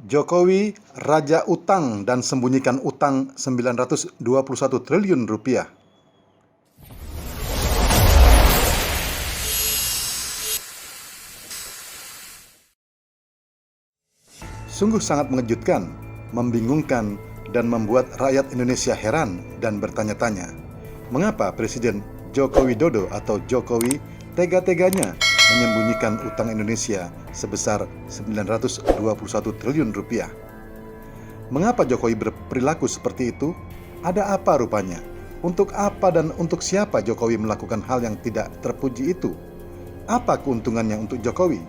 Jokowi raja utang dan sembunyikan utang 921 triliun rupiah. Sungguh sangat mengejutkan, membingungkan, dan membuat rakyat Indonesia heran dan bertanya-tanya, mengapa Presiden Joko Widodo atau Jokowi tega-teganya menyembunyikan utang Indonesia sebesar 921 triliun rupiah. Mengapa Jokowi berperilaku seperti itu? Ada apa rupanya? Untuk apa dan untuk siapa Jokowi melakukan hal yang tidak terpuji itu? Apa keuntungannya untuk Jokowi?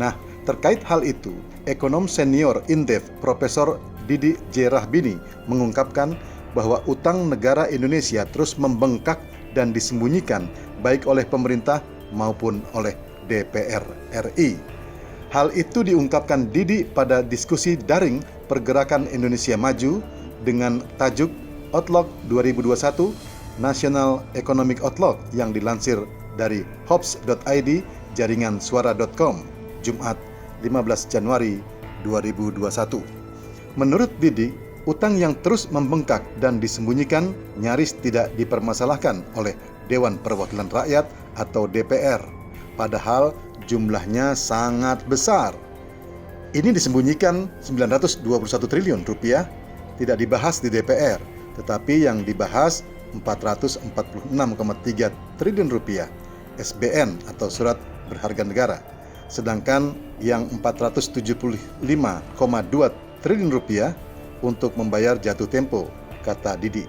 Nah, terkait hal itu, ekonom senior Indef Profesor Didi J. Rahbini mengungkapkan bahwa utang negara Indonesia terus membengkak dan disembunyikan baik oleh pemerintah maupun oleh DPR RI. Hal itu diungkapkan Didi pada diskusi daring Pergerakan Indonesia Maju dengan tajuk Outlook 2021 National Economic Outlook yang dilansir dari hops.id jaringan suara.com Jumat 15 Januari 2021. Menurut Didi, utang yang terus membengkak dan disembunyikan nyaris tidak dipermasalahkan oleh Dewan Perwakilan Rakyat atau DPR, padahal jumlahnya sangat besar. Ini disembunyikan 921 triliun rupiah tidak dibahas di DPR, tetapi yang dibahas 446,3 triliun rupiah SBN atau surat berharga negara. Sedangkan yang 475,2 triliun rupiah untuk membayar jatuh tempo, kata Didi.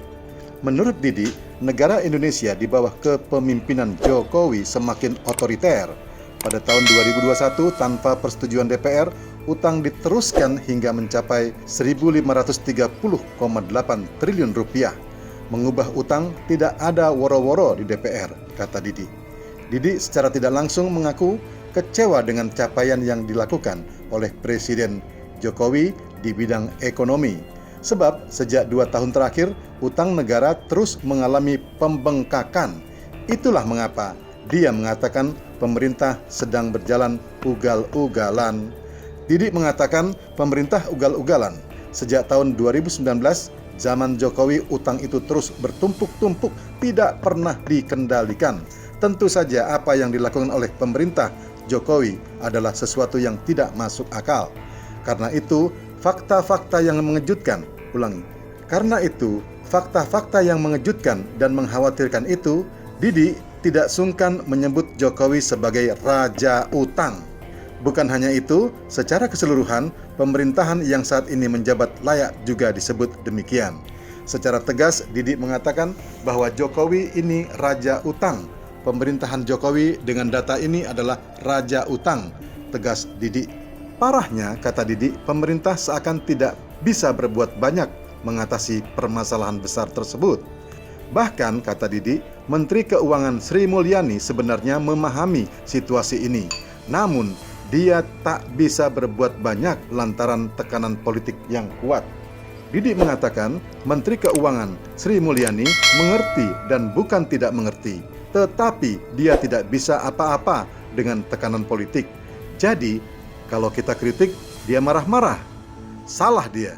Menurut Didi, negara Indonesia di bawah kepemimpinan Jokowi semakin otoriter. Pada tahun 2021, tanpa persetujuan DPR, utang diteruskan hingga mencapai 1.530,8 triliun rupiah. Mengubah utang tidak ada woro-woro di DPR, kata Didi. Didi secara tidak langsung mengaku kecewa dengan capaian yang dilakukan oleh Presiden Jokowi di bidang ekonomi. Sebab sejak 2 tahun terakhir, utang negara terus mengalami pembengkakan. Itulah mengapa dia mengatakan pemerintah sedang berjalan ugal-ugalan. Didi mengatakan pemerintah ugal-ugalan. Sejak tahun 2019, zaman Jokowi utang itu terus bertumpuk-tumpuk, tidak pernah dikendalikan. Tentu saja apa yang dilakukan oleh pemerintah Jokowi adalah sesuatu yang tidak masuk akal. Karena itu, fakta-fakta yang mengejutkan, karena itu, fakta-fakta yang mengejutkan dan mengkhawatirkan itu, Didi tidak sungkan menyebut Jokowi sebagai raja utang. Bukan hanya itu, secara keseluruhan, pemerintahan yang saat ini menjabat layak juga disebut demikian. Secara tegas, Didi mengatakan bahwa Jokowi ini raja utang. Pemerintahan Jokowi dengan data ini adalah raja utang, tegas Didi. Parahnya, kata Didi, pemerintah seakan tidak bisa berbuat banyak mengatasi permasalahan besar tersebut. Bahkan, kata Didi, Menteri Keuangan Sri Mulyani sebenarnya memahami situasi ini. Namun, dia tak bisa berbuat banyak lantaran tekanan politik yang kuat. Didi mengatakan, Menteri Keuangan Sri Mulyani mengerti dan bukan tidak mengerti, tetapi dia tidak bisa apa-apa dengan tekanan politik. Jadi, kalau kita kritik, dia marah-marah. Salah dia.